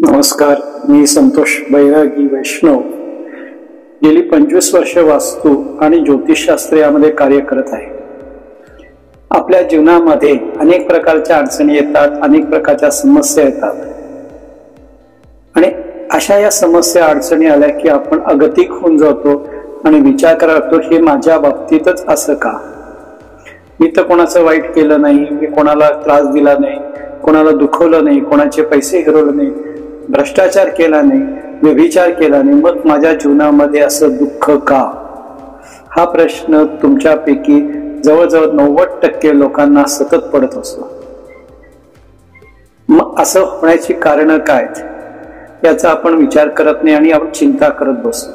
नमस्कार, मी संतोष बैरागी वैष्णव गेली 25 वर्ष वास्तू आणि ज्योतिषशास्त्र यामध्ये कार्य करत आहे। आपल्या जीवनामध्ये अनेक प्रकारच्या अडचणी येतात, अनेक प्रकारच्या समस्या येतात आणि अशा या समस्या अडचणी आल्या की आपण अगतिक होऊन जातो आणि विचार करायला लागतो, हे माझ्या बाबतीतच असं का? मी तर कोणाचं वाईट केलं नाही, मी कोणाला त्रास दिला नाही, कोणाला दुखवलं नाही, कोणाचे पैसे हिरवले नाही, भ्रष्टाचार केला नाही, व्यभिचार केला नाही, मग माझ्या जीवनामध्ये असं दुःख का? हा प्रश्न तुमच्यापैकी जवळजवळ 90% लोकांना सतत पडत असतो। मग असं होण्याची कारणं काय याचा आपण विचार करत नाही आणि आपण चिंता करत बसतो।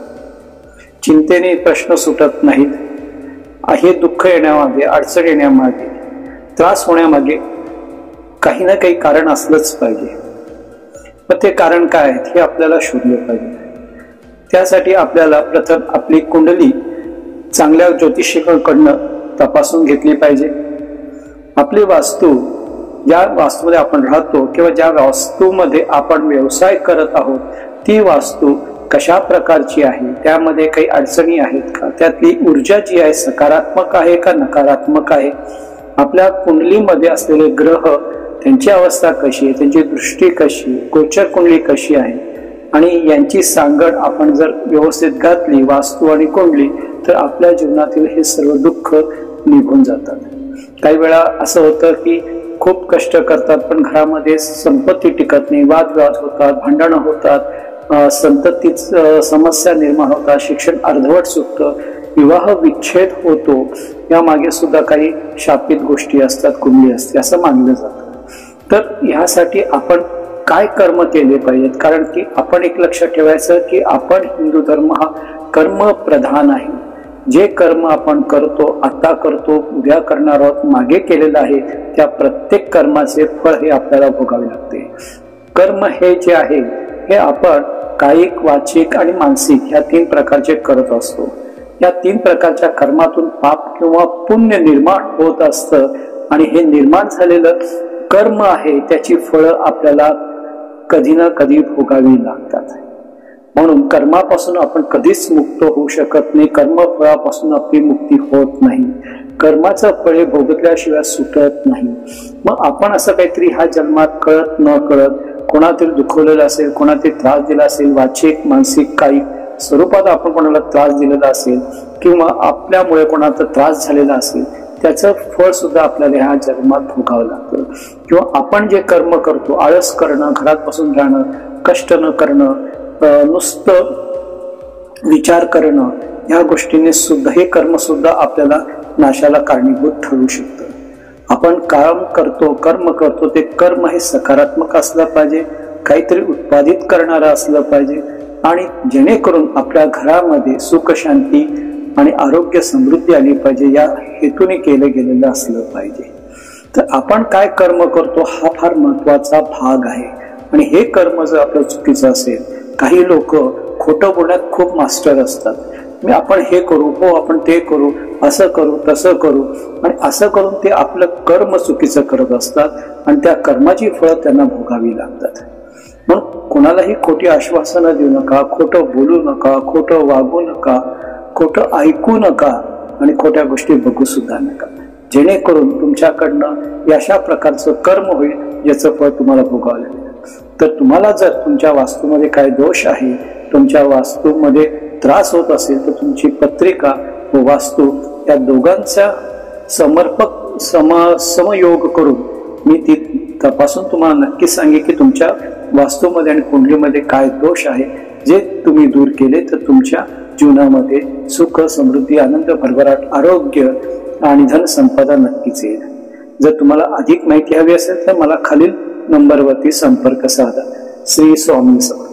चिंतेने प्रश्न सुटत नाहीत। हे दुःख येण्यामागे, अडचण येण्यामागे, त्रास होण्यामागे काही ना काही कारण असलंच पाहिजे। पण ते कारण काय आहे हे आपल्याला शोधलं पाहिजे। त्यासाठी आपल्याला प्रथम आपली कुंडली चांगल्या ज्योतिषिकांकडून तपासून घेतली पाहिजे। आपली वास्तू, ज्या वास्तूमध्ये आपण राहतो किंवा ज्या वास्तूमध्ये आपण व्यवसाय करत आहोत, ती वास्तू कशा प्रकारची आहे, त्यामध्ये काही अडचणी आहेत का, त्यातली ऊर्जा जी आहे सकारात्मक आहे का नकारात्मक आहे, आपल्या कुंडलीमध्ये असलेले ग्रह, त्यांची अवस्था कशी आहे, त्यांची दृष्टी कशी, गोचर कुंडली कशी आहे आणि यांची सांगड आपण जर व्यवस्थित घातली वास्तू आणि कुंडली, तर आपल्या जीवनातील हे सर्व दुःख निघून जातात। काही वेळा असं होतं की खूप कष्ट करतात पण घरामध्ये संपत्ती टिकत नाही, वादविवाद होतात, भांडणं होतात, संततीत समस्या निर्माण होतात, शिक्षण अर्धवट सुटतं, विवाह विच्छेद होतो, यामागे सुद्धा काही शापित गोष्टी असतात, कुंडली असते असं मानलं जातं। तर ह्यासाठी आपण काय कर्म केले पाहिजेत? कारण की आपण एक लक्षात ठेवायचं की आपण हिंदू धर्म हा कर्म प्रधान आहे। जे कर्म आपण करतो, आता करतो, उद्या करणार आहोत, मागे केलेलं आहे, त्या प्रत्येक कर्माचे फळ हे आपल्याला भोगावे लागते। कर्म हे जे आहे हे आपण कायिक, वाचिक आणि मानसिक या 3 प्रकारचे करत असतो। या 3 प्रकारच्या कर्मातून पाप किंवा पुण्य निर्माण होत असतं आणि हे निर्माण झालेलं कर्म आहे त्याची फळं आपल्याला कधी ना कधी भोगावी लागतात। म्हणून कर्मापासून आपण कधीच मुक्त होऊ शकत नाही, कर्मफळापासून आपली मुक्ती होत नाही, कर्माचं फळे भोगल्याशिवाय सुटत नाही। मग आपण असं काहीतरी ह्या जन्मात कळत न कळत कोणातरी दुखवलेलं असेल, कोणातरी त्रास दिला असेल, वाचिक, मानसिक, कायिक स्वरूपात आपण कोणाला त्रास दिलेला असेल किंवा आपल्यामुळे कोणाचा त्रास झालेला असेल, त्याचं फळ सुद्धा आपल्याला ह्या जन्मात भोगावं लागतं। किंवा आपण जे कर्म करतो, आळस करणं, घरात बसून राहणं, कष्ट न करणं, नुसतं विचार करणं, ह्या गोष्टीने सुद्धा हे कर्म सुद्धा आपल्याला नाशाला कारणीभूत ठरू शकतं। आपण काम करतो, कर्म करतो, ते कर्म हे सकारात्मक असलं पाहिजे, काहीतरी उत्पादित करणारं असलं पाहिजे आणि जेणेकरून आपल्या घरामध्ये सुख, शांती आणि आरोग्य, समृद्धी आली पाहिजे, या हेतूने केलं गेलेलं असलं पाहिजे। तर आपण काय कर्म करतो हा फार महत्वाचा भाग आहे आणि हे कर्म जर आपलं चुकीचं असेल, काही लोक खोटं बोलण्यात खूप मास्टर असतात, मी आपण हे करू, हो आपण ते करू, असं करू, तसं करू, आणि असं करून ते आपलं कर्म चुकीचं करत असतात आणि त्या कर्माची फळं त्यांना भोगावी लागतात। म्हणून कोणालाही खोटी आश्वासनं देऊ नका, खोटं बोलू नका, खोटं वागू नका, खोटं ऐकू नका आणि खोट्या गोष्टी बघू सुद्धा नका, जेणेकरून तुमच्याकडनं अशा प्रकारचं कर्म होईल याचं फळ तुम्हाला भोगावं लागेल। तर तुम्हाला जर तुमच्या वास्तूमध्ये काय दोष आहे, तुमच्या वास्तूमध्ये त्रास होत असेल, तर तुमची पत्रिका व वास्तू या दोघांचा समयोग करून मी ती तपासून तुम्हाला नक्की सांगेन की तुमच्या वास्तूमध्ये आणि कुंडलीमध्ये काय दोष आहे। जे तुम्ही दूर केले तर तुमच्या जीवनामध्ये सुख, समृद्धी, आनंद, भरभराट, आरोग्य आणि धन संपदा नक्कीच येईल। जर तुम्हाला अधिक माहिती हवी असेल तर मला खालील नंबरवरती संपर्क साधा। श्री स्वामी समर्थ।